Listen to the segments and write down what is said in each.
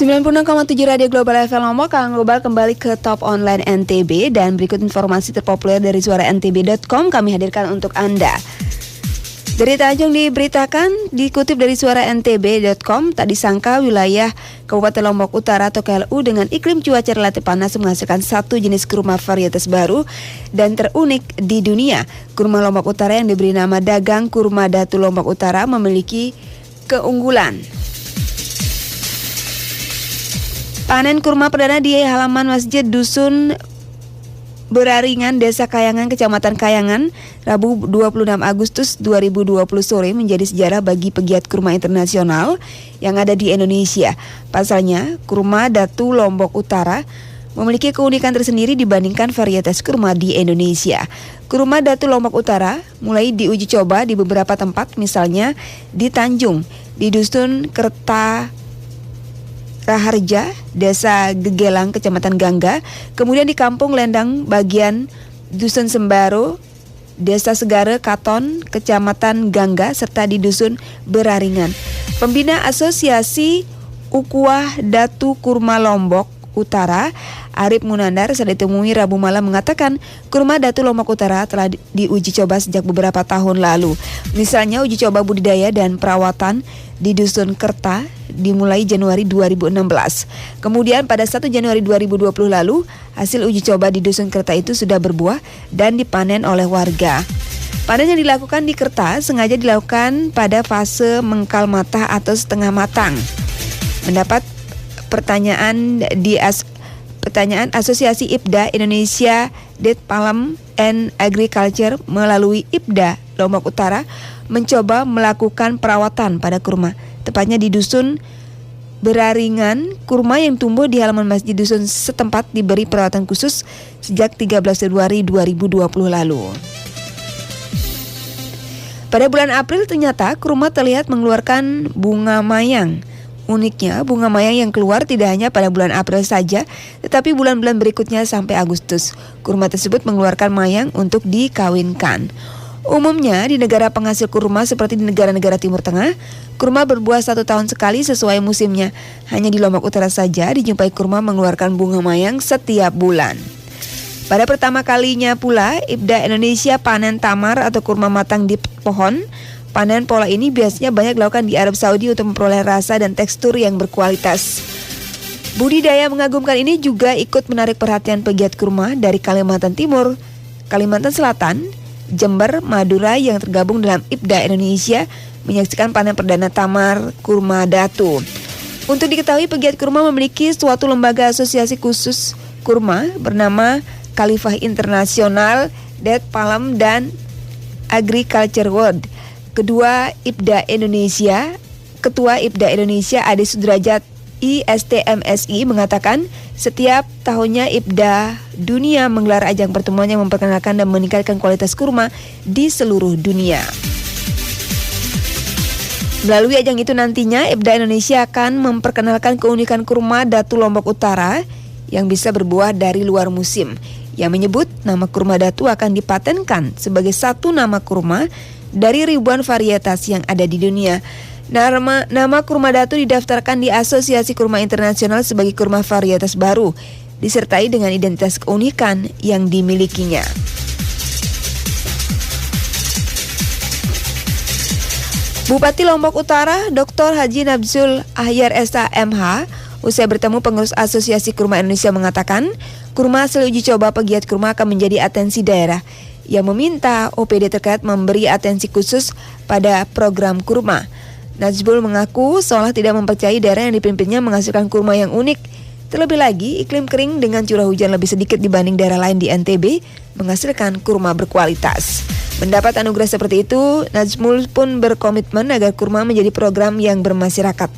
96,7 Radio Global FM Lombok. Kang Global kembali ke Top Online NTB. Dan berikut informasi terpopuler dari suaraNTB.com kami hadirkan untuk Anda. Dari Tanjung diberitakan, dikutip dari suaraNTB.com, tak disangka wilayah Kabupaten Lombok Utara atau KLU dengan iklim cuaca relatif panas menghasilkan satu jenis kurma varietas baru dan terunik di dunia. Kurma Lombok Utara yang diberi nama Dagang Kurma Datu Lombok Utara memiliki keunggulan. Panen kurma perdana di halaman Masjid Dusun Beraringan, Desa Kayangan, Kecamatan Kayangan, Rabu 26 Agustus 2020 sore menjadi sejarah bagi pegiat kurma internasional yang ada di Indonesia. Pasalnya, kurma Datu Lombok Utara memiliki keunikan tersendiri dibandingkan varietas kurma di Indonesia. Kurma Datu Lombok Utara mulai diuji coba di beberapa tempat, misalnya di Tanjung, di Dusun Kerta Raharja, Desa Gegelang, Kecamatan Gangga, kemudian di Kampung Lendang bagian Dusun Sembaro, Desa Segara Katon, Kecamatan Gangga, serta di Dusun Beraringan. Pembina Asosiasi Ukuah Datu Kurma Lombok Utara, Arif Munandar, saat ditemui Rabu malam mengatakan kurma Datu Lombok Utara telah diuji coba sejak beberapa tahun lalu. Misalnya uji coba budidaya dan perawatan di Dusun Kerta dimulai Januari 2016. Kemudian pada 1 Januari 2020 lalu, hasil uji coba di Dusun Kerta itu sudah berbuah dan dipanen oleh warga. Panen yang dilakukan di Kerta sengaja dilakukan pada fase mengkal matah atau setengah matang. Mendapat pertanyaan Asosiasi IPDA Indonesia Date Palm and Agriculture melalui IPDA Lombok Utara mencoba melakukan perawatan pada kurma, tepatnya di Dusun Beraringan. Kurma yang tumbuh di halaman masjid dusun setempat diberi perawatan khusus sejak 13 Februari 2020 lalu. Pada bulan April ternyata kurma terlihat mengeluarkan bunga mayang. Uniknya, bunga mayang yang keluar tidak hanya pada bulan April saja, tetapi bulan-bulan berikutnya sampai Agustus. Kurma tersebut mengeluarkan mayang untuk dikawinkan. Umumnya di negara penghasil kurma seperti di negara-negara Timur Tengah, kurma berbuah 1 tahun sekali sesuai musimnya. Hanya di Lombok Utara saja dijumpai kurma mengeluarkan bunga mayang setiap bulan. Pada pertama kalinya pula, IPDA Indonesia panen tamar atau kurma matang di pohon. Panen pola ini biasanya banyak dilakukan di Arab Saudi untuk memperoleh rasa dan tekstur yang berkualitas. Budidaya mengagumkan ini juga ikut menarik perhatian pegiat kurma dari Kalimantan Timur, Kalimantan Selatan, Jember, Madura yang tergabung dalam IPDA Indonesia menyaksikan panen perdana tamar kurma Datu. Untuk diketahui, pegiat kurma memiliki suatu lembaga asosiasi khusus kurma bernama Khalifah Internasional, Date Palm dan Agriculture World. Ketua IPDA Indonesia Ade Sudrajat ISTMSI mengatakan setiap tahunnya IPDA dunia menggelar ajang pertemuan yang memperkenalkan dan meningkatkan kualitas kurma di seluruh dunia. Melalui ajang itu nantinya IPDA Indonesia akan memperkenalkan keunikan kurma Datu Lombok Utara yang bisa berbuah dari luar musim. Yang menyebut nama kurma Datu akan dipatenkan sebagai satu nama kurma dari ribuan varietas yang ada di dunia. Nama kurma Datu didaftarkan di Asosiasi Kurma Internasional sebagai kurma varietas baru, disertai dengan identitas keunikan yang dimilikinya. Bupati Lombok Utara, Dr. Haji Nabzul Ahyar SH MH, usai bertemu pengurus Asosiasi Kurma Indonesia mengatakan, kurma hasil uji coba pegiat kurma akan menjadi atensi daerah. Yang meminta OPD terkait memberi atensi khusus pada program kurma. Najbul mengaku seolah tidak mempercayai daerah yang dipimpinnya menghasilkan kurma yang unik. Terlebih lagi, iklim kering dengan curah hujan lebih sedikit dibanding daerah lain di NTB menghasilkan kurma berkualitas. Mendapat anugerah seperti itu, Najmul pun berkomitmen agar kurma menjadi program yang bermasyarakat.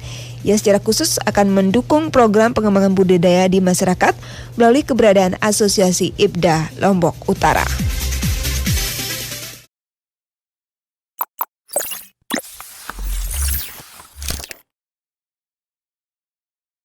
Ia secara khusus akan mendukung program pengembangan budidaya di masyarakat melalui keberadaan Asosiasi IPDA Lombok Utara.